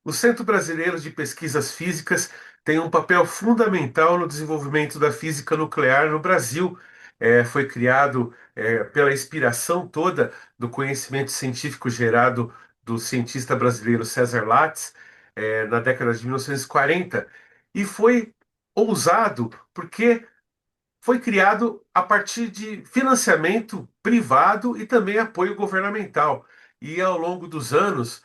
O Centro Brasileiro de Pesquisas Físicas tem um papel fundamental no desenvolvimento da física nuclear no Brasil. Foi criado, pela inspiração toda do conhecimento científico gerado do cientista brasileiro César Lattes, na década de 1940, e 40, e foi ousado porque foi criado a partir de financiamento privado e também apoio governamental. E ao longo dos anos,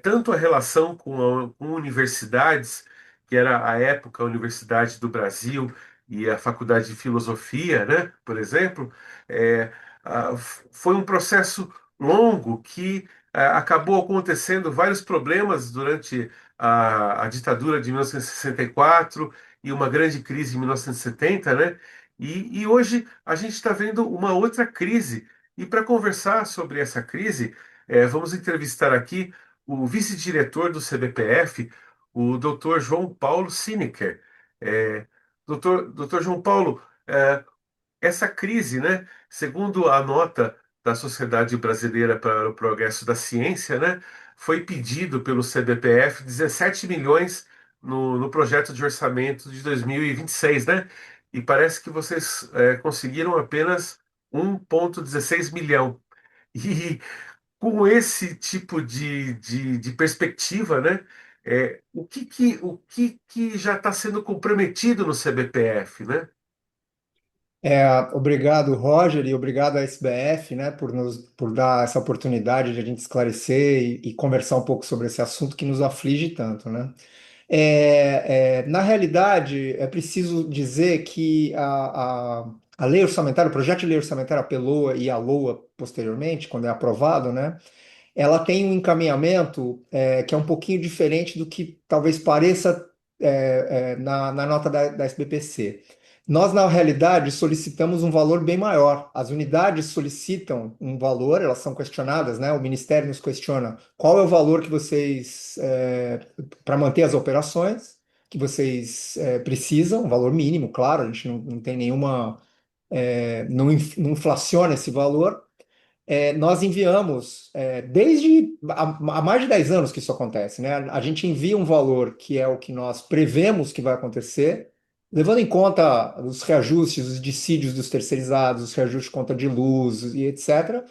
tanto a relação com universidades, que era à época a Universidade do Brasil e a Faculdade de Filosofia, né, por exemplo, é, foi um processo longo que acabou acontecendo vários problemas durante a ditadura de 1964 e uma grande crise em 1970, né? E hoje a gente está vendo uma outra crise. E para conversar sobre essa crise, vamos entrevistar aqui o vice-diretor do CBPF, o Dr. João Paulo Sinecker. É, Dr. João Paulo, essa crise, né, segundo a nota da Sociedade Brasileira para o Progresso da Ciência, né, foi pedido pelo CBPF 17 milhões no projeto de orçamento de 2026, né? E parece que vocês conseguiram apenas 1,16 milhão. E com esse tipo de perspectiva, né, o que já está sendo comprometido no CBPF, né? Obrigado, Roger, e obrigado à SBF, né, por dar essa oportunidade de a gente esclarecer e conversar um pouco sobre esse assunto que nos aflige tanto, né? Na realidade, é preciso dizer que a lei orçamentária, o projeto de lei orçamentária, a PELOA e a LOA, posteriormente, quando é aprovado, né, ela tem um encaminhamento que é um pouquinho diferente do que talvez pareça na nota da SBPC. Nós, na realidade, solicitamos um valor bem maior. As unidades solicitam um valor, elas são questionadas, né? O Ministério nos questiona qual é o valor que vocês, para manter as operações, que vocês precisam, um valor mínimo, claro, a gente não tem nenhuma, não inflaciona esse valor. Nós enviamos, desde há mais de 10 anos que isso acontece, né? A gente envia um valor que é o que nós prevemos que vai acontecer, levando em conta os reajustes, os dissídios dos terceirizados, os reajustes de conta de luz e etc.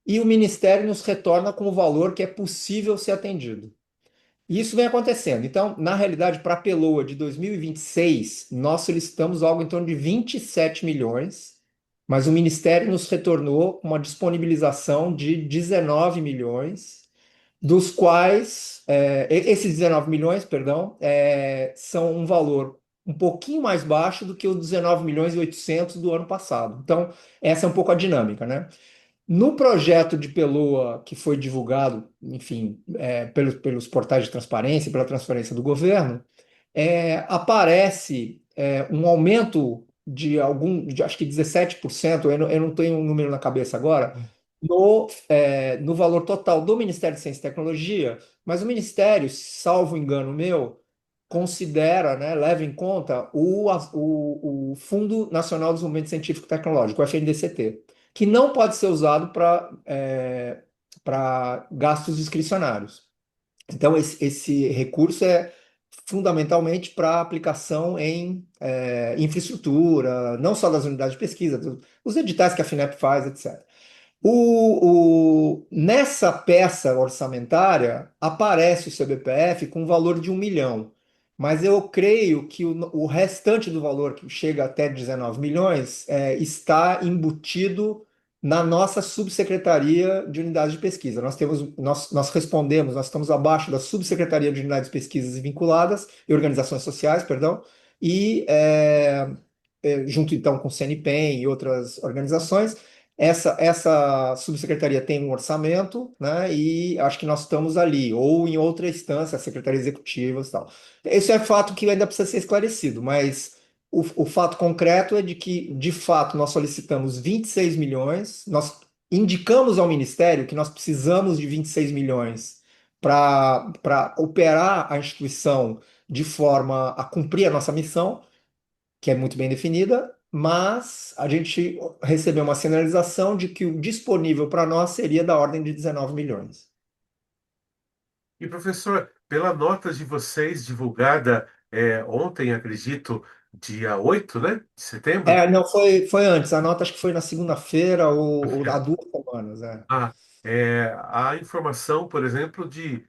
E o Ministério nos retorna com o valor que é possível ser atendido. E isso vem acontecendo. Então, na realidade, para a Peloa de 2026, nós solicitamos algo em torno de 27 milhões, mas o Ministério nos retornou uma disponibilização de 19 milhões, dos quais, esses 19 milhões, perdão, são um valor um pouquinho mais baixo do que os 19 milhões e 800 do ano passado. Então, essa é um pouco a dinâmica, né? No projeto de Peloa, que foi divulgado, enfim, pelos portais de transparência, pela transparência do governo, aparece um aumento acho que 17%, eu não tenho um número na cabeça agora, no valor total do Ministério de Ciência e Tecnologia, mas o Ministério, salvo engano meu, considera, né, leva em conta o Fundo Nacional de Desenvolvimento Científico e Tecnológico, o FNDCT, que não pode ser usado para gastos discricionários. Então, esse recurso é fundamentalmente para aplicação em infraestrutura, não só das unidades de pesquisa, os editais que a FINEP faz, etc. Nessa peça orçamentária aparece o CBPF com um valor de 1 milhão, mas eu creio que o restante do valor, que chega até 19 milhões, está embutido na nossa subsecretaria de unidades de pesquisa. Nós respondemos, nós estamos abaixo da subsecretaria de unidades de pesquisas e vinculadas, e organizações sociais, perdão, e junto então com o CNPEM e outras organizações. Essa subsecretaria tem um orçamento, né? E acho que nós estamos ali, ou em outra instância, a secretaria executiva e tal. Esse é fato que ainda precisa ser esclarecido, mas o fato concreto é de que, de fato, nós solicitamos 26 milhões, nós indicamos ao Ministério que nós precisamos de 26 milhões para operar a instituição de forma a cumprir a nossa missão, que é muito bem definida, mas a gente recebeu uma sinalização de que o disponível para nós seria da ordem de 19 milhões. E professor, pela nota de vocês divulgada ontem, acredito, dia 8, né, de setembro, Não, foi antes. A nota acho que foi na segunda-feira ou há 2 semanas. a, a informação, por exemplo, de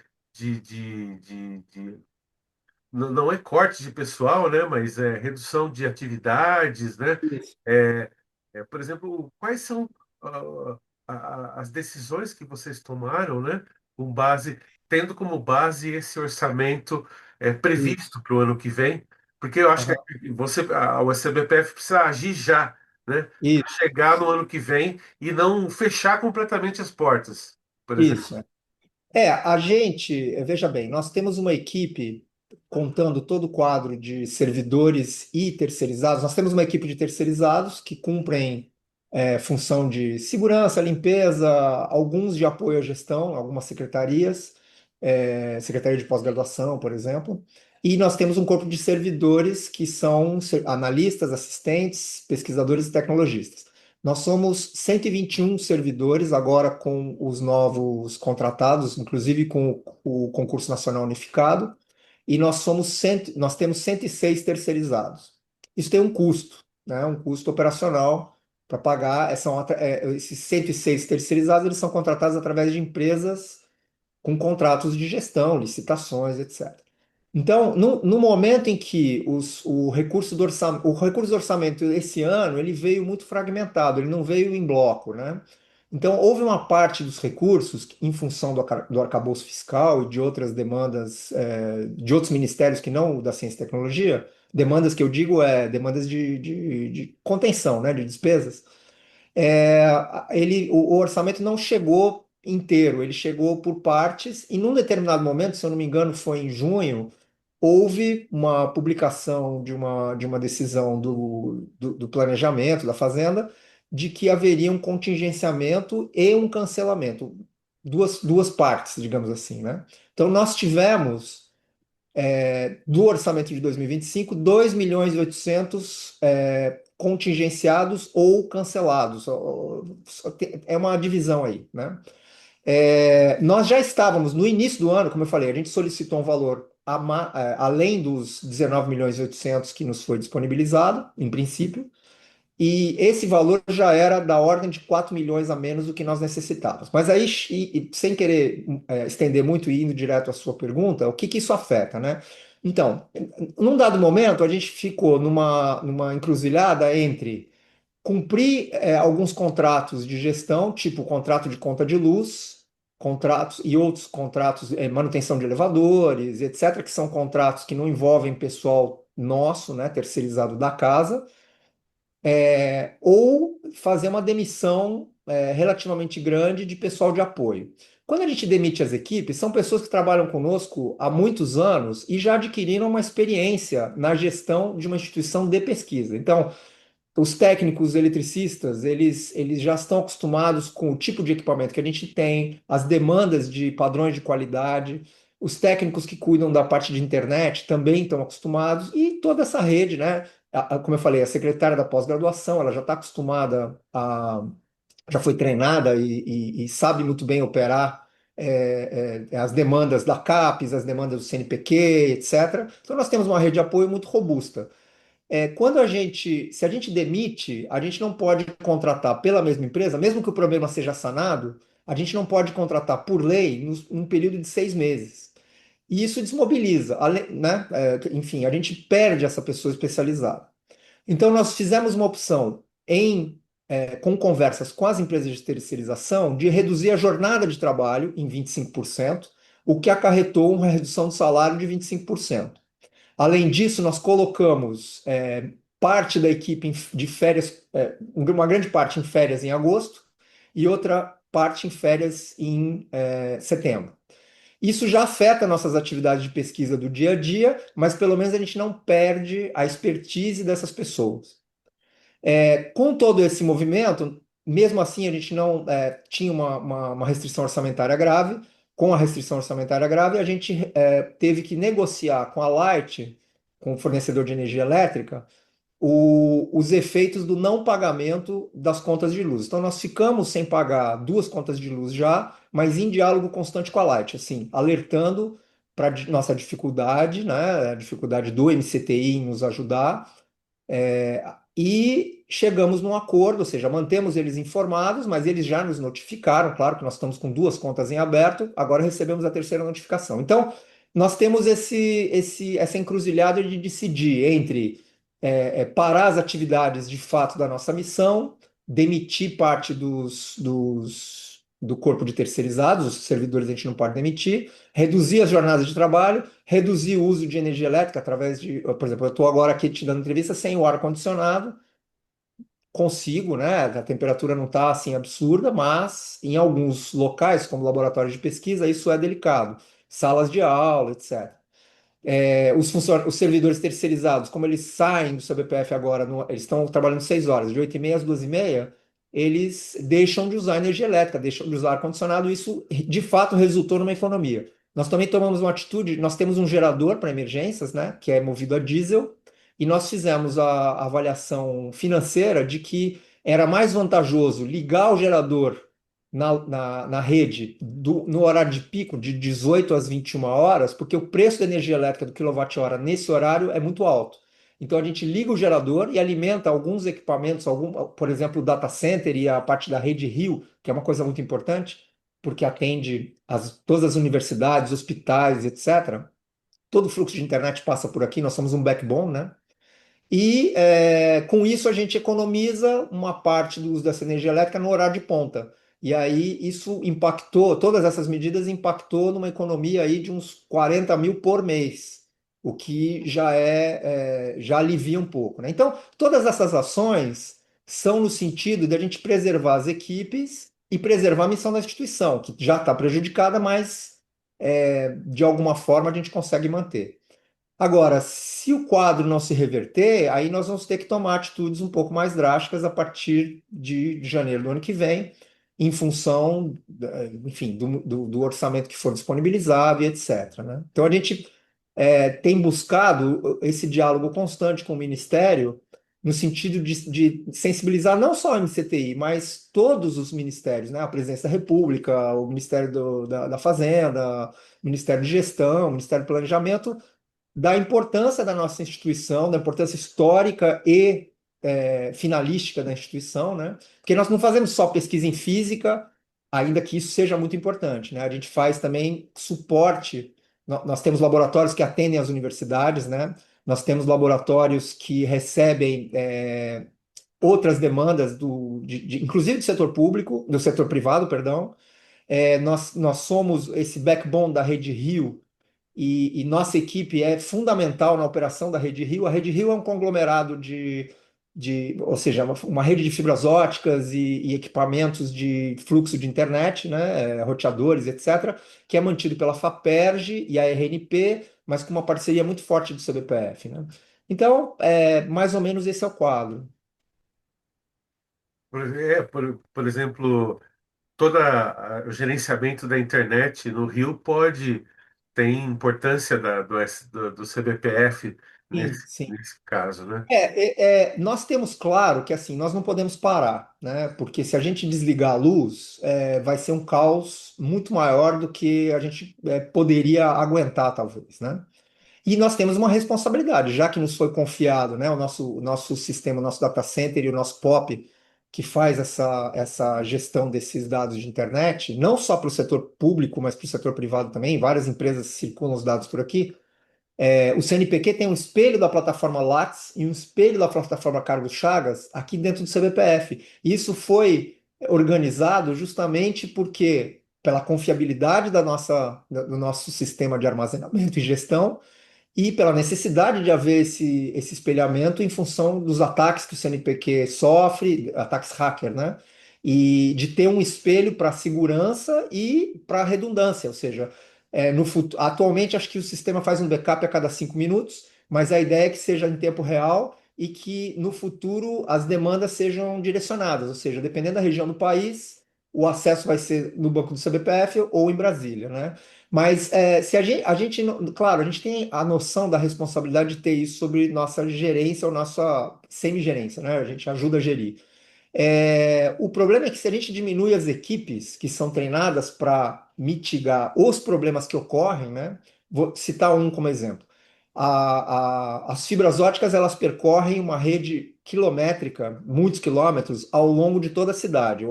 não é corte de pessoal, né, mas é redução de atividades, né? Isso. É, por exemplo, quais são as decisões que vocês tomaram, né, com base, tendo como base esse orçamento Isso. previsto para o ano que vem? Porque eu acho Aham. que o CBPF precisa agir já, né, para Isso. chegar no ano que vem e não fechar completamente as portas, por exemplo. Isso. A gente, veja bem, nós temos uma equipe contando todo o quadro de servidores e terceirizados. Nós temos uma equipe de terceirizados que cumprem função de segurança, limpeza, alguns de apoio à gestão, algumas secretarias, secretaria de pós-graduação, por exemplo. E nós temos um corpo de servidores que são analistas, assistentes, pesquisadores e tecnologistas. Nós somos 121 servidores, agora com os novos contratados, inclusive com o Concurso Nacional Unificado, e nós temos 106 terceirizados. Isso tem um custo, né? Um custo operacional para pagar. Esses 106 terceirizados, eles são contratados através de empresas com contratos de gestão, licitações, etc. Então, no momento em que o recurso do orçamento esse ano ele veio muito fragmentado, ele não veio em bloco, né? Então, houve uma parte dos recursos, em função do arcabouço fiscal e de outras demandas, de outros ministérios que não o da ciência e tecnologia, demandas que eu digo demandas de contenção, né, de despesas, o orçamento não chegou inteiro, ele chegou por partes, e num determinado momento, se eu não me engano, foi em junho, houve uma publicação de uma decisão do planejamento da Fazenda de que haveria um contingenciamento e um cancelamento, duas partes, digamos assim, né? Então, nós tivemos do orçamento de 2025, 2 milhões e 800 contingenciados ou cancelados. É uma divisão aí, né? Nós já estávamos, no início do ano, como eu falei, a gente solicitou um valor além dos 19 milhões e 800 que nos foi disponibilizado, em princípio, e esse valor já era da ordem de 4 milhões a menos do que nós necessitávamos. Mas aí, sem querer estender muito e indo direto à sua pergunta, o que que isso afeta, né? Então, num dado momento, a gente ficou numa encruzilhada entre cumprir alguns contratos de gestão, tipo contrato de conta de luz, contratos e outros contratos, manutenção de elevadores, etc., que são contratos que não envolvem pessoal nosso, né, terceirizado da casa, ou fazer uma demissão relativamente grande de pessoal de apoio. Quando a gente demite as equipes, são pessoas que trabalham conosco há muitos anos e já adquiriram uma experiência na gestão de uma instituição de pesquisa. Então, os técnicos eletricistas, eles já estão acostumados com o tipo de equipamento que a gente tem, as demandas de padrões de qualidade. Os técnicos que cuidam da parte de internet também estão acostumados, e toda essa rede, né? Como eu falei, a secretária da pós-graduação, ela já está acostumada já foi treinada e sabe muito bem operar as demandas da CAPES, as demandas do CNPq, etc. Então, nós temos uma rede de apoio muito robusta. Se a gente demite, a gente não pode contratar pela mesma empresa, mesmo que o problema seja sanado, a gente não pode contratar por lei num período de 6 meses. E isso desmobiliza, né? Enfim, a gente perde essa pessoa especializada. Então, nós fizemos uma opção com conversas com as empresas de terceirização, de reduzir a jornada de trabalho em 25%, o que acarretou uma redução do salário de 25%. Além disso, nós colocamos parte da equipe de férias, uma grande parte em férias em agosto e outra parte em férias em setembro. Isso já afeta nossas atividades de pesquisa do dia a dia, mas pelo menos a gente não perde a expertise dessas pessoas. Com todo esse movimento, mesmo assim, a gente não tinha uma restrição orçamentária grave. Com a restrição orçamentária grave, a gente teve que negociar com a Light, com o fornecedor de energia elétrica, os efeitos do não pagamento das contas de luz. Então, nós ficamos sem pagar duas contas de luz já, mas em diálogo constante com a Light, assim, alertando para nossa dificuldade, né, a dificuldade do MCTI em nos ajudar, e chegamos num acordo, ou seja, mantemos eles informados, mas eles já nos notificaram, claro que nós estamos com duas contas em aberto, agora recebemos a terceira notificação. Então, nós temos essa encruzilhada de decidir entre parar as atividades de fato da nossa missão, demitir parte do corpo de terceirizados, os servidores a gente não pode demitir, reduzir as jornadas de trabalho, reduzir o uso de energia elétrica através de, por exemplo, eu estou agora aqui te dando entrevista sem o ar-condicionado, consigo, né? A temperatura não está assim absurda, mas em alguns locais, como laboratórios de pesquisa, isso é delicado. Salas de aula, etc. Os servidores terceirizados, como eles saem do seu BPF agora, eles estão trabalhando 6 horas, de 8h30 às 2h30, eles deixam de usar energia elétrica, deixam de usar ar-condicionado, isso de fato resultou numa economia. Nós também tomamos uma atitude, nós temos um gerador para emergências, né, que é movido a diesel, e nós fizemos a avaliação financeira de que era mais vantajoso ligar o gerador na rede no horário de pico, de 18 às 21 horas, porque o preço da energia elétrica do quilowatt-hora nesse horário é muito alto. Então a gente liga o gerador e alimenta alguns equipamentos, por exemplo, o data center e a parte da rede Rio, que é uma coisa muito importante, porque atende todas as universidades, hospitais, etc. Todo o fluxo de internet passa por aqui, nós somos um backbone, né? E com isso a gente economiza uma parte do uso dessa energia elétrica no horário de ponta. E aí isso impactou, todas essas medidas impactou numa economia aí de uns 40 mil por mês, o que já alivia um pouco, né? Então, todas essas ações são no sentido de a gente preservar as equipes e preservar a missão da instituição, que já está prejudicada, mas de alguma forma a gente consegue manter. Agora, se o quadro não se reverter, aí nós vamos ter que tomar atitudes um pouco mais drásticas a partir de janeiro do ano que vem, em função, enfim, do orçamento que for disponibilizado e etc., né? Então, a gente tem buscado esse diálogo constante com o Ministério, no sentido de sensibilizar não só a MCTI, mas todos os ministérios, né? A Presidência da República, o Ministério da Fazenda, o Ministério de Gestão, o Ministério do Planejamento, da importância da nossa instituição, da importância histórica e finalística da instituição, né? Porque nós não fazemos só pesquisa em física, ainda que isso seja muito importante, né? A gente faz também suporte. Nós temos laboratórios que atendem as universidades, né? Nós temos laboratórios que recebem outras demandas inclusive do setor público, do setor privado, perdão. Nós somos esse backbone da Rede Rio, e nossa equipe é fundamental na operação da Rede Rio. A Rede Rio é um conglomerado ou seja, uma rede de fibras óticas e equipamentos de fluxo de internet, né, roteadores, etc., que é mantido pela FAPERJ e a RNP, mas com uma parceria muito forte do CBPF, né? Então, mais ou menos esse é o quadro. Por exemplo, o gerenciamento da internet no Rio tem importância do CBPF Sim, nesse, sim. nesse caso, né? Nós temos claro que assim nós não podemos parar, né? Porque se a gente desligar a luz, vai ser um caos muito maior do que a gente poderia aguentar, talvez, né? E nós temos uma responsabilidade, já que nos foi confiado, né? O nosso sistema, o nosso data center e o nosso POP, que faz essa gestão desses dados de internet, não só para o setor público, mas para o setor privado também. Várias empresas circulam os dados por aqui. O CNPq tem um espelho da plataforma Lattes e um espelho da plataforma Carlos Chagas aqui dentro do CBPF. Isso foi organizado justamente porque, pela confiabilidade do nosso sistema de armazenamento e gestão, e pela necessidade de haver esse espelhamento em função dos ataques que o CNPq sofre, ataques hacker, né? E de ter um espelho para segurança e para redundância, ou seja, atualmente acho que o sistema faz um backup a cada 5 minutos, mas a ideia é que seja em tempo real e que no futuro as demandas sejam direcionadas, ou seja, dependendo da região do país, o acesso vai ser no banco do CBPF ou em Brasília, né? Mas se a gente, claro, a gente tem a noção da responsabilidade de ter isso sobre nossa gerência ou nossa semi-gerência, né? A gente ajuda a gerir. O problema é que se a gente diminui as equipes que são treinadas para mitigar os problemas que ocorrem, né? Vou citar um como exemplo. As fibras óticas elas percorrem uma rede quilométrica, muitos quilômetros, ao longo de toda a cidade,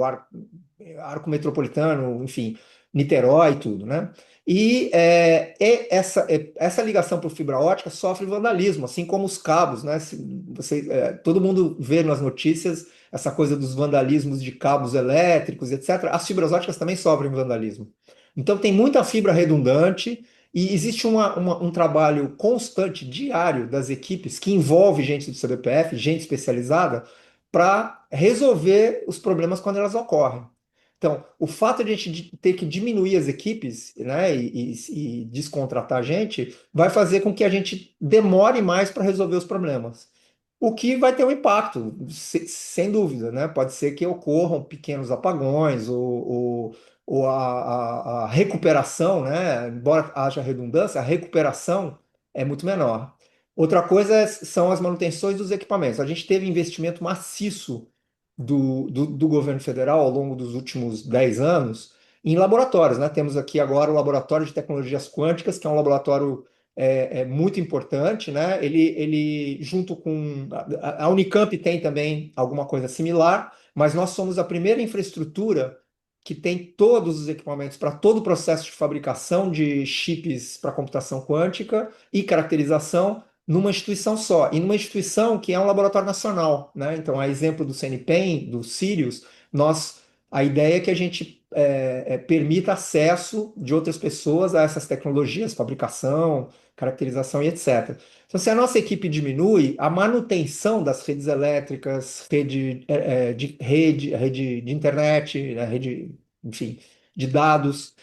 arco metropolitano, enfim, Niterói e tudo, né? Essa ligação por fibra ótica sofre vandalismo, assim como os cabos, né? Todo mundo vê nas notícias essa coisa dos vandalismos de cabos elétricos, etc. As fibras óticas também sofrem vandalismo. Então tem muita fibra redundante e existe um trabalho constante, diário, das equipes que envolve gente do CBPF, gente especializada, para resolver os problemas quando elas ocorrem. Então, o fato de a gente ter que diminuir as equipes, né, e descontratar a gente, vai fazer com que a gente demore mais para resolver os problemas. O que vai ter um impacto, sem dúvida, né? Pode ser que ocorram pequenos apagões ou a recuperação, né? Embora haja redundância, a recuperação é muito menor. Outra coisa são as manutenções dos equipamentos. A gente teve investimento maciço do governo federal ao longo dos últimos 10 anos em laboratórios, né? Temos aqui agora o Laboratório de Tecnologias Quânticas, que é um laboratório muito importante, né? Ele junto com a Unicamp tem também alguma coisa similar, mas nós somos a primeira infraestrutura que tem todos os equipamentos para todo o processo de fabricação de chips para computação quântica e caracterização numa instituição só, e numa instituição que é um laboratório nacional, né? Então, a exemplo do CNPq, do Sirius, a ideia é que a gente permita acesso de outras pessoas a essas tecnologias, fabricação, caracterização e etc. Então, se a nossa equipe diminui, a manutenção das redes elétricas, rede de internet, rede, enfim, de dados,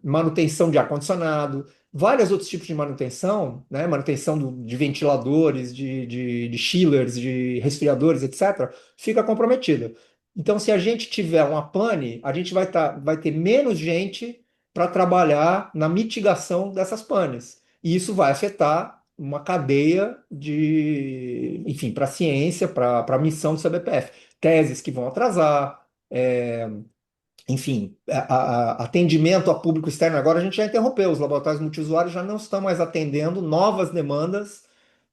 manutenção de ar-condicionado, vários outros tipos de manutenção, né? Manutenção de ventiladores, de chillers, de resfriadores, etc., fica comprometida. Então, se a gente tiver uma pane, a gente vai ter menos gente para trabalhar na mitigação dessas panes. E isso vai afetar uma cadeia enfim, para a ciência, para a missão do CBPF. Teses que vão atrasar, enfim, atendimento a público externo. Agora a gente já interrompeu, os laboratórios multiusuários já não estão mais atendendo novas demandas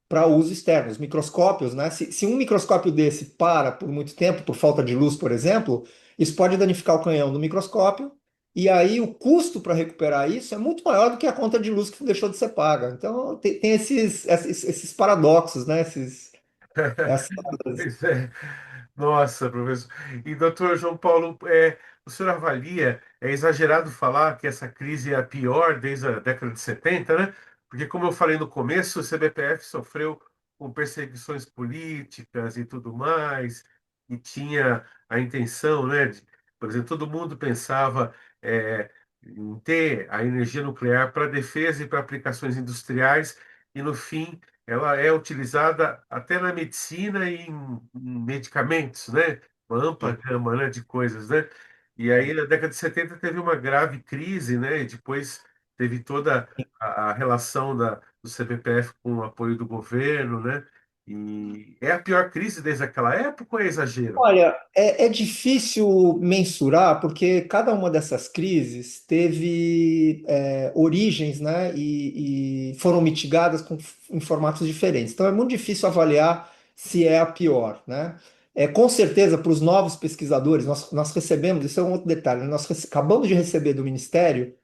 para uso externo. Os microscópios, né? Se um microscópio desse para por muito tempo, por falta de luz, por exemplo, isso pode danificar o canhão do microscópio, e aí o custo para recuperar isso é muito maior do que a conta de luz que deixou de ser paga. Então tem esses paradoxos, né? Essas Pois é. Nossa, professor. E doutor João Paulo, o senhor avalia, é exagerado falar que essa crise é a pior desde a década de 70, né? Porque, como eu falei no começo, o CBPF sofreu com perseguições políticas e tudo mais, e tinha a intenção, né, por exemplo, todo mundo pensava em ter a energia nuclear para defesa e para aplicações industriais, e no fim ela é utilizada até na medicina e em medicamentos, né? Uma ampla gama, né, de coisas, né? E aí, na década de 70 teve uma grave crise, né? E depois teve toda a relação do CPPF com o apoio do governo, né? E é a pior crise desde aquela época ou é exagero? Olha, é difícil mensurar porque cada uma dessas crises teve origens, né, e foram mitigadas em formatos diferentes. Então é muito difícil avaliar se é a pior, né? Com certeza, para os novos pesquisadores, nós recebemos, isso é um outro detalhe, né, acabamos de receber do Ministério,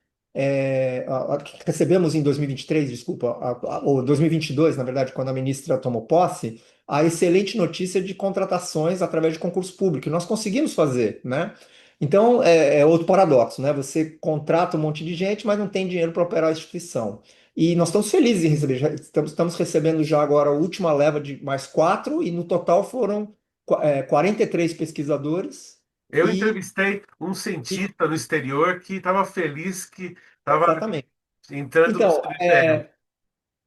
recebemos em 2023, desculpa, ou 2022, na verdade, quando a ministra tomou posse, a excelente notícia de contratações através de concurso público, que nós conseguimos fazer, né? Então, é outro paradoxo, né? Você contrata um monte de gente, mas não tem dinheiro para operar a instituição. E nós estamos felizes em receber, estamos recebendo já agora a última leva de mais quatro, e no total foram 43 pesquisadores, Eu e, entrevistei um e cientista no exterior que estava feliz que estava exatamente. entrando no Então, cemitério.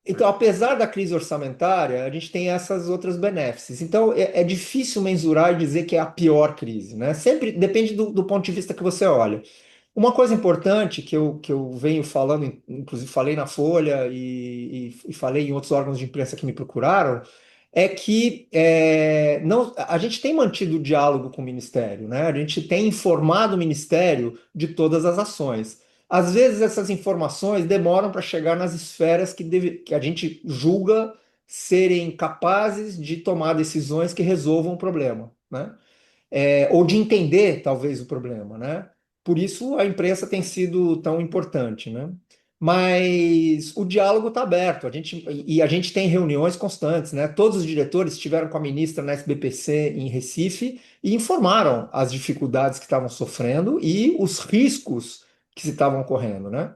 Então, apesar da crise orçamentária, a gente tem essas outras benéfices. Então, é difícil mensurar e dizer que é a pior crise, né? Sempre depende do ponto de vista que você olha. Uma coisa importante que eu venho falando, inclusive falei na Folha e falei em outros órgãos de imprensa que me procuraram, é que não, a gente tem mantido o diálogo com o Ministério, né? A gente tem informado o Ministério de todas as ações. Às vezes essas informações demoram para chegar nas esferas que a gente julga serem capazes de tomar decisões que resolvam o problema, né? Ou de entender, talvez, o problema, né? Por isso a imprensa tem sido tão importante, né? Mas o diálogo está aberto, a gente tem reuniões constantes, né? Todos os diretores estiveram com a ministra na SBPC em Recife e informaram as dificuldades que estavam sofrendo e os riscos que se estavam correndo, né?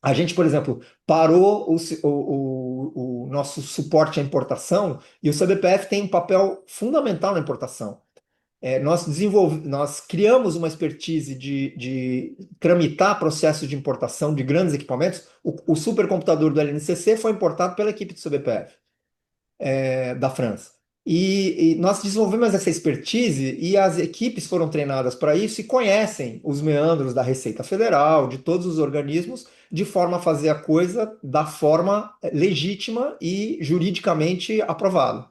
A gente, por exemplo, parou o nosso suporte à importação e o CBPF tem um papel fundamental na importação. Nós criamos uma expertise de tramitar processos de importação de grandes equipamentos. O supercomputador do LNCC foi importado pela equipe do CBPF, da França. E nós desenvolvemos essa expertise e as equipes foram treinadas para isso e conhecem os meandros da Receita Federal, de todos os organismos, de forma a fazer a coisa da forma legítima e juridicamente aprovada.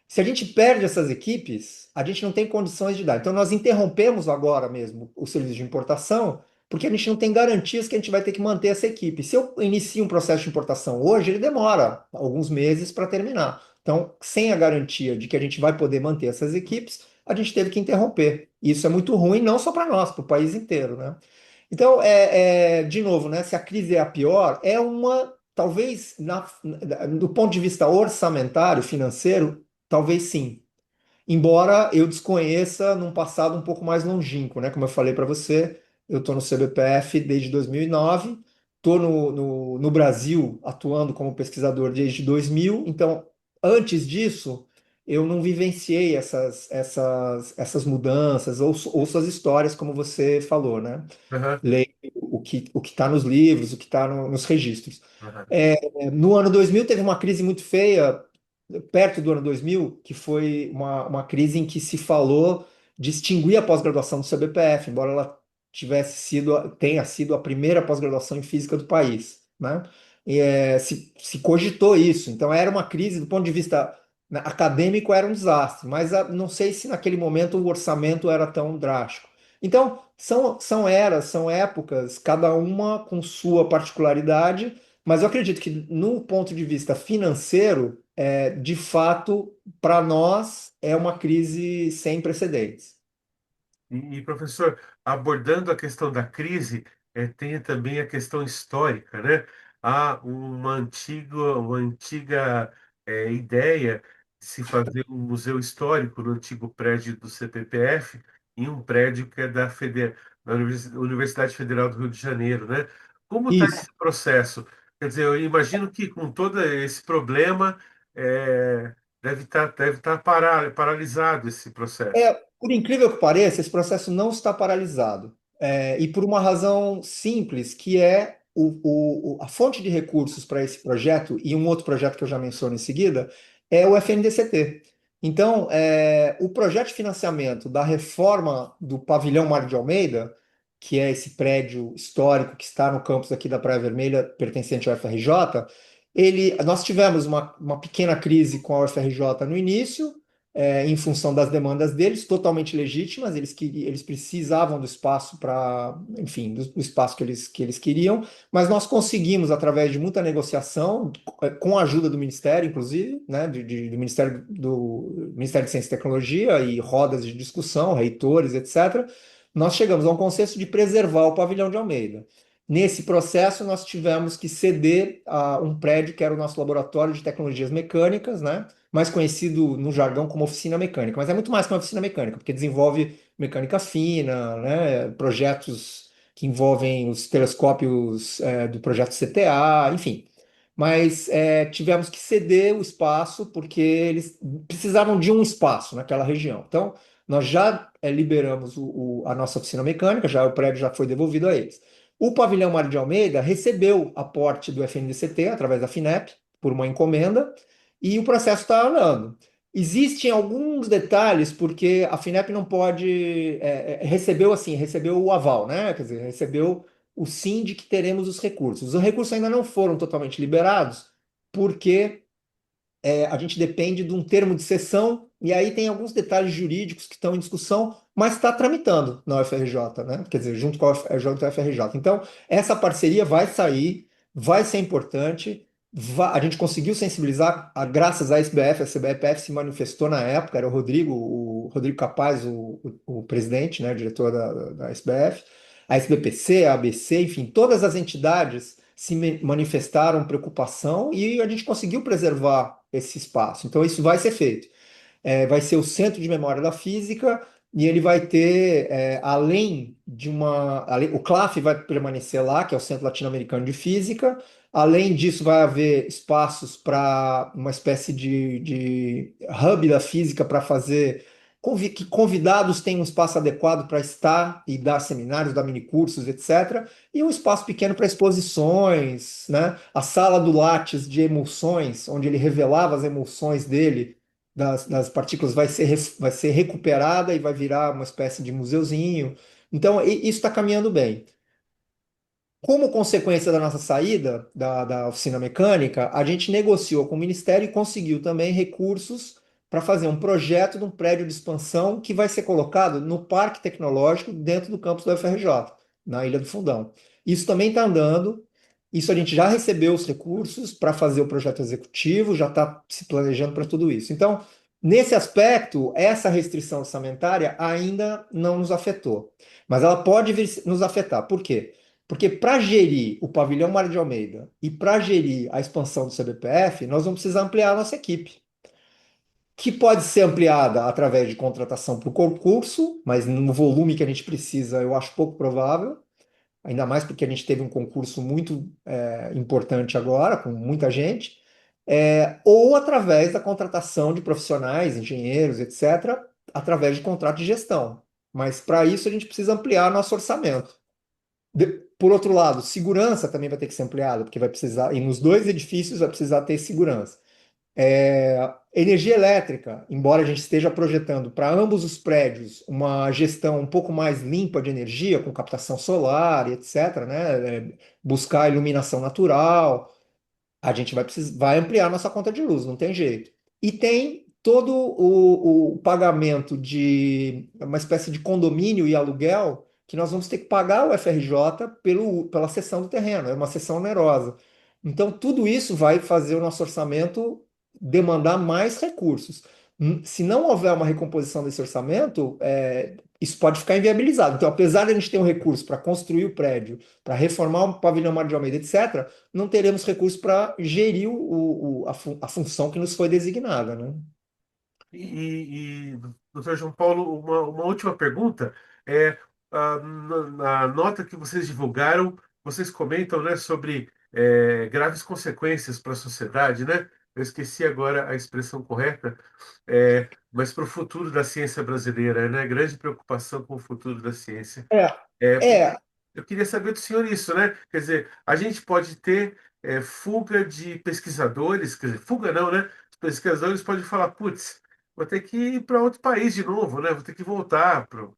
Se a gente perde essas equipes, a gente não tem condições de dar. Então, nós interrompemos agora mesmo o serviço de importação, porque a gente não tem garantias que a gente vai ter que manter essa equipe. Se eu inicio um processo de importação hoje, ele demora alguns meses para terminar. Então, sem a garantia de que a gente vai poder manter essas equipes, a gente teve que interromper. Isso é muito ruim, não só para nós, para o país inteiro, né? Então, de novo, né, se a crise é a pior, talvez, do ponto de vista orçamentário, financeiro, talvez sim. Embora eu desconheça num passado um pouco mais longínquo, né? Como eu falei para você, eu estou no CBPF desde 2009, estou no Brasil atuando como pesquisador desde 2000, então, antes disso, eu não vivenciei essas mudanças, ouço as histórias, como você falou, né? Aham, Leio o que está nos livros, o que está nos registros. aham. No ano 2000 teve uma crise muito feia, perto do ano 2000, que foi uma crise em que se falou de extinguir a pós-graduação do CBPF, embora ela tenha sido a primeira pós-graduação em física do país, né? Se cogitou isso. Então era uma crise do ponto de vista, né, acadêmico, era um desastre, mas não sei se naquele momento o orçamento era tão drástico. Então são eras, são épocas, cada uma com sua particularidade, mas eu acredito que no ponto de vista financeiro de fato, para nós, é uma crise sem precedentes. Professor, abordando a questão da crise, tem também a questão histórica, né? Há uma antiga ideia de se fazer um museu histórico no antigo prédio do CPPF, em um prédio que é da Universidade Federal do Rio de Janeiro, né? Como está Isso. esse processo? Quer dizer, eu imagino que com todo esse problema, deve estar paralisado esse processo. Por incrível que pareça, esse processo não está paralisado. E por uma razão simples, que é a fonte de recursos para esse projeto, e um outro projeto que eu já menciono em seguida, é o FNDCT. Então, o projeto de financiamento da reforma do Pavilhão Mário de Almeida, que é esse prédio histórico que está no campus aqui da Praia Vermelha, pertencente ao FRJ, nós tivemos uma pequena crise com a UFRJ no início, em função das demandas deles, totalmente legítimas, eles precisavam do espaço para, enfim, do espaço que eles queriam, mas nós conseguimos, através de muita negociação, com a ajuda do Ministério, inclusive, né, do Ministério de Ciência e Tecnologia e rodas de discussão, reitores, etc., nós chegamos a um consenso de preservar o pavilhão de Almeida. Nesse processo, nós tivemos que ceder a um prédio que era o nosso laboratório de tecnologias mecânicas, né? Mais conhecido no jargão como oficina mecânica, mas é muito mais que uma oficina mecânica, porque desenvolve mecânica fina, né, projetos que envolvem os telescópios do projeto CTA, enfim. Mas tivemos que ceder o espaço porque eles precisavam de um espaço naquela região. Então, nós já liberamos a nossa oficina mecânica, já o prédio já foi devolvido a eles. O pavilhão Mário de Almeida recebeu aporte do FNDCT através da FINEP, por uma encomenda e o processo está andando. Existem alguns detalhes, porque a FINEP não pode, recebeu assim, recebeu o aval, né? Quer dizer, recebeu o sim de que teremos os recursos. Os recursos ainda não foram totalmente liberados, porque a gente depende de um termo de cessão, e aí tem alguns detalhes jurídicos que estão em discussão, mas está tramitando na UFRJ, né? Quer dizer, junto com a UFRJ e a UFRJ. Então, essa parceria vai sair, vai ser importante. A gente conseguiu sensibilizar, graças à SBF, a CBFF se manifestou na época, era o Rodrigo Capaz, o presidente, né, o diretor da SBF, a SBPC, a ABC, enfim, todas as entidades se manifestaram preocupação e a gente conseguiu preservar esse espaço. Então, isso vai ser feito. Vai ser o Centro de Memória da Física e ele vai ter, além de o CLAF vai permanecer lá, que é o Centro Latino-Americano de Física. Além disso, vai haver espaços para uma espécie de hub da física para fazer que convidados tenham um espaço adequado para estar e dar seminários, dar minicursos, etc. E um espaço pequeno para exposições, né? A sala do Lattes de emulsões, onde ele revelava as emulsões dele, das partículas, vai ser recuperada e vai virar uma espécie de museuzinho. Então, isso está caminhando bem. Como consequência da nossa saída da oficina mecânica, a gente negociou com o Ministério e conseguiu também recursos para fazer um projeto de um prédio de expansão que vai ser colocado no Parque Tecnológico dentro do campus da UFRJ, na Ilha do Fundão. Isso também está andando. Isso a gente já recebeu os recursos para fazer o projeto executivo, já está se planejando para tudo isso. Então, nesse aspecto, essa restrição orçamentária ainda não nos afetou, mas ela pode vir nos afetar. Por quê? Porque para gerir o pavilhão Mário de Almeida e para gerir a expansão do CBPF, nós vamos precisar ampliar a nossa equipe, que pode ser ampliada através de contratação por concurso, mas no volume que a gente precisa, eu acho pouco provável, ainda mais porque a gente teve um concurso muito importante agora, com muita gente, ou através da contratação de profissionais, engenheiros, etc., através de contrato de gestão. Mas para isso a gente precisa ampliar nosso orçamento. Por outro lado, segurança também vai ter que ser ampliada, porque vai precisar, e nos dois edifícios vai precisar ter segurança. Energia elétrica, embora a gente esteja projetando para ambos os prédios uma gestão um pouco mais limpa de energia, com captação solar e etc., né? Buscar iluminação natural, a gente vai ampliar nossa conta de luz, não tem jeito. E tem todo o pagamento de uma espécie de condomínio e aluguel que nós vamos ter que pagar ao FRJ pela cessão do terreno, é uma cessão onerosa. Então, tudo isso vai fazer o nosso orçamento demandar mais recursos. Se não houver uma recomposição desse orçamento, isso pode ficar inviabilizado. Então, apesar de a gente ter um recurso para construir o prédio, para reformar o pavilhão Mário de Almeida, etc., não teremos recursos para gerir a função que nos foi designada, né? Doutor João Paulo, uma última pergunta. É, na nota que vocês divulgaram, vocês comentam, né, sobre graves consequências para a sociedade, né? Eu esqueci agora a expressão correta, mas para o futuro da ciência brasileira, né? Grande preocupação com o futuro da ciência. É, É, é, eu queria saber do senhor isso, né? Quer dizer, a gente pode ter fuga de pesquisadores, quer dizer, fuga não, né? Os pesquisadores podem falar, putz, vou ter que ir para outro país de novo, né? Vou ter que voltar para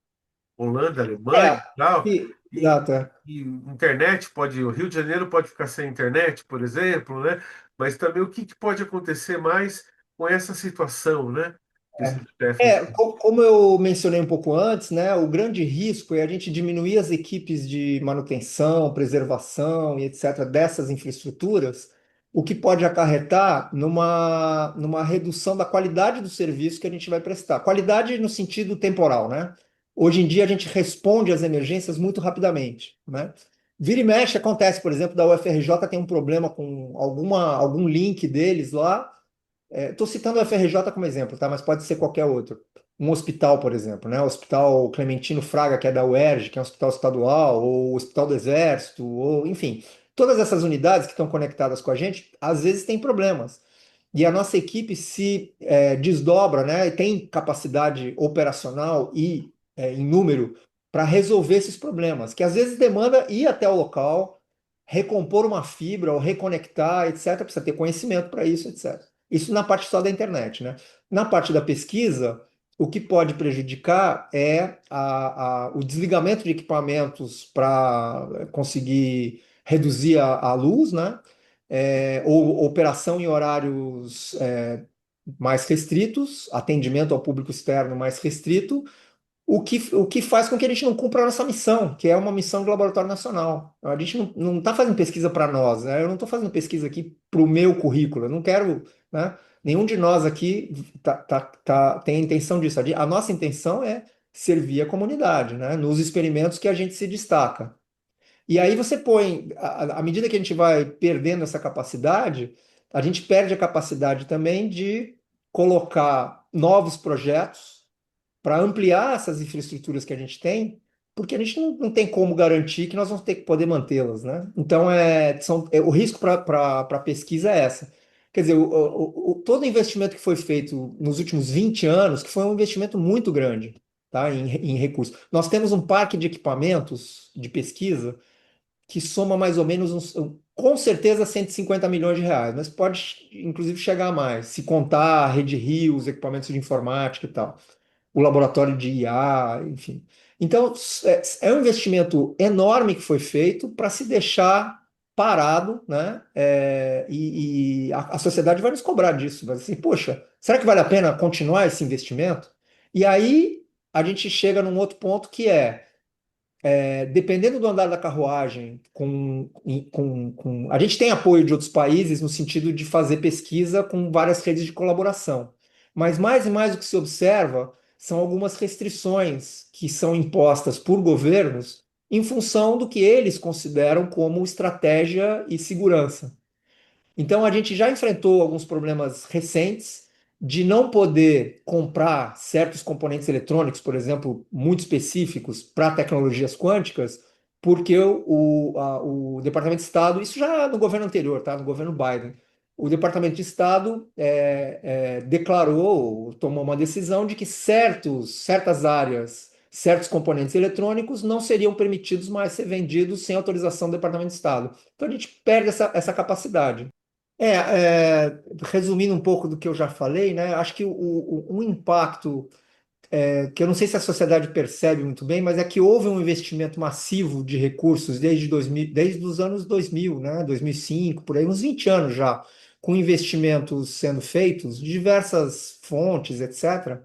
Holanda, Alemanha é, e tal. E, exato. e internet pode, o Rio de Janeiro pode ficar sem internet, por exemplo, né? Mas também o que que pode acontecer mais com essa situação, né? Que o CPTF... Como eu mencionei um pouco antes, né, o grande risco é a gente diminuir as equipes de manutenção, preservação e etc. dessas infraestruturas, o que pode acarretar numa redução da qualidade do serviço que a gente vai prestar. Qualidade no sentido temporal, né? Hoje em dia a gente responde às emergências muito rapidamente, né? Vira e mexe acontece, por exemplo, da UFRJ tem um problema com algum link deles lá. Estou citando o FRJ como exemplo, tá? Mas pode ser qualquer outro. Um hospital, por exemplo, né? O Hospital Clementino Fraga, que é da UERJ, que é um hospital estadual, ou o Hospital do Exército, ou enfim, todas essas unidades que estão conectadas com a gente, às vezes têm problemas. E a nossa equipe se desdobra, né? E tem capacidade operacional e em número para resolver esses problemas, que às vezes demanda ir até o local, recompor uma fibra ou reconectar, etc., precisa ter conhecimento para isso, etc. Isso na parte só da internet, né? Na parte da pesquisa, o que pode prejudicar é o desligamento de equipamentos para conseguir reduzir a luz, né? Ou operação em horários mais restritos, atendimento ao público externo mais restrito, o que faz com que a gente não cumpra a nossa missão, que é uma missão do Laboratório Nacional. A gente não está fazendo pesquisa para nós, né? Eu não estou fazendo pesquisa aqui para o meu currículo, eu não quero, né? Nenhum de nós aqui tem a intenção disso. A nossa intenção é servir a comunidade, né? Nos experimentos que a gente se destaca. E aí você põe, à medida que a gente vai perdendo essa capacidade, a gente perde a capacidade também de colocar novos projetos para ampliar essas infraestruturas que a gente tem, porque a gente não tem como garantir que nós vamos ter que poder mantê-las, né? Então, o risco para a pesquisa é essa. Quer dizer, todo o investimento que foi feito nos últimos 20 anos, que foi um investimento muito grande, tá, em recursos. Nós temos um parque de equipamentos de pesquisa que soma mais ou menos, com certeza, 150 milhões de reais, mas pode, inclusive, chegar a mais, se contar a Rede Rio, os equipamentos de informática e tal, o laboratório de IA, enfim. Então, é um investimento enorme que foi feito para se deixar parado, né? E a sociedade vai nos cobrar disso, vai dizer assim, poxa, será que vale a pena continuar esse investimento? E aí a gente chega num outro ponto que dependendo do andar da carruagem, a gente tem apoio de outros países no sentido de fazer pesquisa com várias redes de colaboração. Mas mais e mais o que se observa são algumas restrições que são impostas por governos em função do que eles consideram como estratégia e segurança. Então, a gente já enfrentou alguns problemas recentes de não poder comprar certos componentes eletrônicos, por exemplo, muito específicos para tecnologias quânticas, porque o Departamento de Estado, isso já no governo anterior, tá? No governo Biden, o Departamento de Estado declarou, tomou uma decisão de que certas áreas, certos componentes eletrônicos não seriam permitidos mais ser vendidos sem autorização do Departamento de Estado. Então, a gente perde essa capacidade. Resumindo um pouco do que eu já falei, né? Acho que um impacto que eu não sei se a sociedade percebe muito bem, mas é que houve um investimento massivo de recursos desde 2000, desde os anos 2000, né? 2005, por aí, uns 20 anos já, com investimentos sendo feitos de diversas fontes, etc.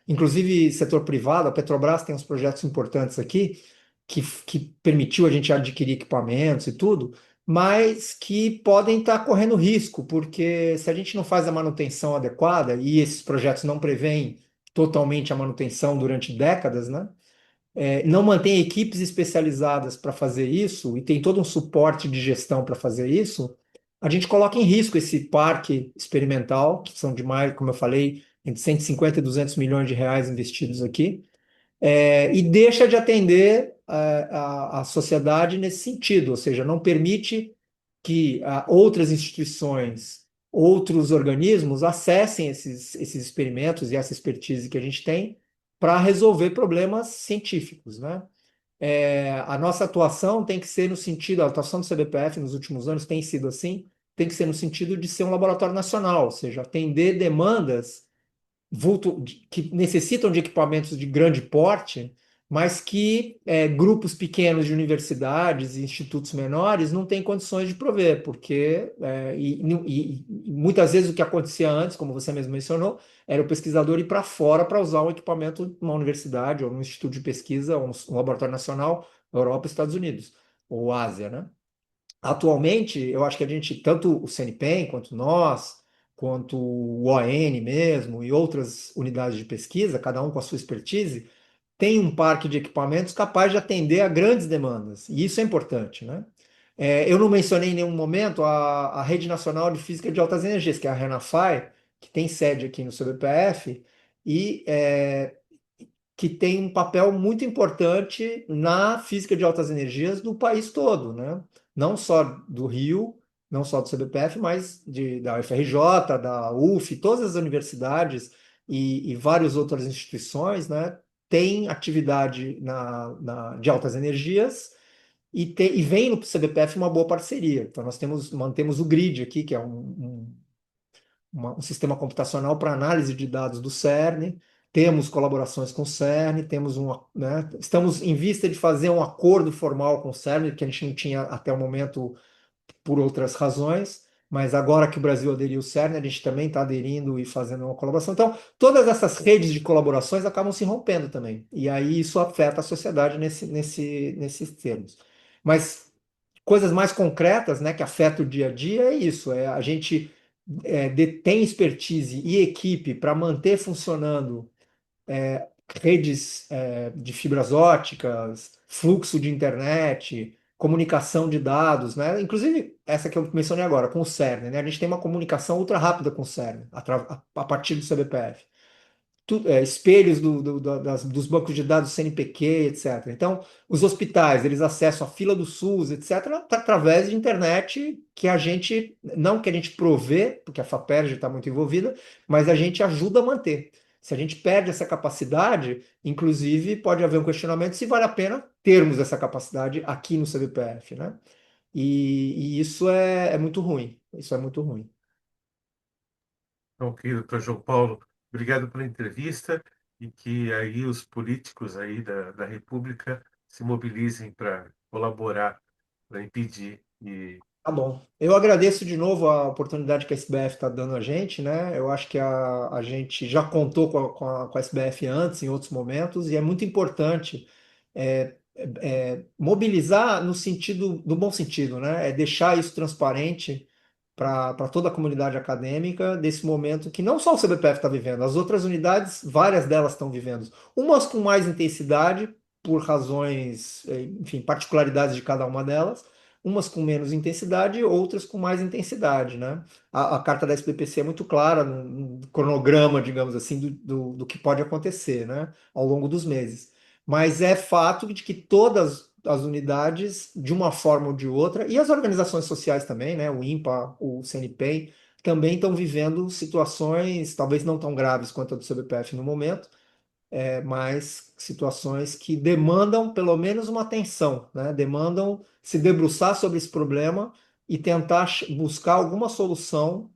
Inclusive setor privado, a Petrobras tem uns projetos importantes aqui que permitiu a gente adquirir equipamentos e tudo, mas que podem estar correndo risco, porque se a gente não faz a manutenção adequada, e esses projetos não prevêem totalmente a manutenção durante décadas, né? Não mantém equipes especializadas para fazer isso, e tem todo um suporte de gestão para fazer isso, a gente coloca em risco esse parque experimental, que são de mais, como eu falei, entre 150 e 200 milhões de reais investidos aqui, e deixa de atender a sociedade nesse sentido, ou seja, não permite que outras instituições, outros organismos acessem esses experimentos e essa expertise que a gente tem para resolver problemas científicos, né? A nossa atuação tem que ser no sentido, a atuação do CBPF nos últimos anos tem sido assim, tem que ser no sentido de ser um laboratório nacional, ou seja, atender demandas que necessitam de equipamentos de grande porte, mas que grupos pequenos de universidades e institutos menores não têm condições de prover, porque e muitas vezes o que acontecia antes, como você mesmo mencionou, era o pesquisador ir para fora para usar um equipamento numa universidade ou num instituto de pesquisa, ou um laboratório nacional, Europa, Estados Unidos, ou Ásia, né? Atualmente, eu acho que a gente, tanto o CNPq, quanto nós, quanto o ON mesmo e outras unidades de pesquisa, cada um com a sua expertise, tem um parque de equipamentos capaz de atender a grandes demandas. E isso é importante, né? Eu não mencionei em nenhum momento a Rede Nacional de Física de Altas Energias, que é a RENAFAI, que tem sede aqui no CBPF, e que tem um papel muito importante na física de altas energias do país todo, né? Não só do Rio, não só do CBPF, mas da UFRJ, da UF, todas as universidades e várias outras instituições, né? Têm atividade de altas energias e vem no CBPF uma boa parceria. Então, mantemos o GRID aqui, que é um sistema computacional para análise de dados do CERN. Temos colaborações com o CERN, né, estamos em vista de fazer um acordo formal com o CERN, que a gente não tinha até o momento por outras razões, mas agora que o Brasil aderiu ao CERN, a gente também está aderindo e fazendo uma colaboração. Então, todas essas redes de colaborações acabam se rompendo também. E aí isso afeta a sociedade nesses termos. Mas coisas mais concretas, né, que afetam o dia a dia é isso, é a gente tem expertise e equipe para manter funcionando redes de fibras óticas, fluxo de internet, comunicação de dados, né? Inclusive essa que eu mencionei agora, com o CERN, né? A gente tem uma comunicação ultra rápida com o CERN, a partir do CBPF. Espelhos dos bancos de dados CNPq, etc. Então, os hospitais, eles acessam a fila do SUS, etc., através de internet não que a gente provê, porque a FAPERJ está muito envolvida, mas a gente ajuda a manter. Se a gente perde essa capacidade, inclusive, pode haver um questionamento se vale a pena termos essa capacidade aqui no CBPF, né? E isso é muito ruim. Isso é muito ruim. Ok, doutor João Paulo, obrigado pela entrevista e que aí os políticos aí da República se mobilizem para colaborar, para impedir e Tá bom. Eu agradeço de novo a oportunidade que a SBF está dando a gente, né? Eu acho que a gente já contou com a SBF antes, em outros momentos, e é muito importante mobilizar no sentido, no bom sentido, né? É deixar isso transparente para toda a comunidade acadêmica desse momento que não só o CBPF está vivendo, as outras unidades, várias delas estão vivendo. Umas com mais intensidade, por razões, enfim, particularidades de cada uma delas, umas com menos intensidade, outras com mais intensidade, né? A carta da SBPC é muito clara no cronograma, digamos assim, do que pode acontecer, né? Ao longo dos meses. Mas é fato de que todas as unidades, de uma forma ou de outra, e as organizações sociais também, né? O INPA, o CNPq, também estão vivendo situações, talvez não tão graves quanto a do CBPF no momento, mas situações que demandam pelo menos uma atenção, né? Demandam se debruçar sobre esse problema e tentar buscar alguma solução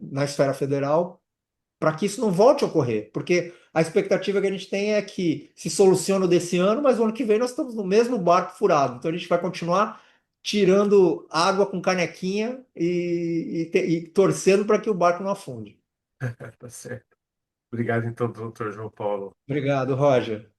na esfera federal para que isso não volte a ocorrer, porque a expectativa que a gente tem é que se solucione o desse ano, mas o ano que vem nós estamos no mesmo barco furado, então a gente vai continuar tirando água com canequinha e torcendo para que o barco não afunde. tá certo. Obrigado então, doutor João Paulo. Obrigado, Roger.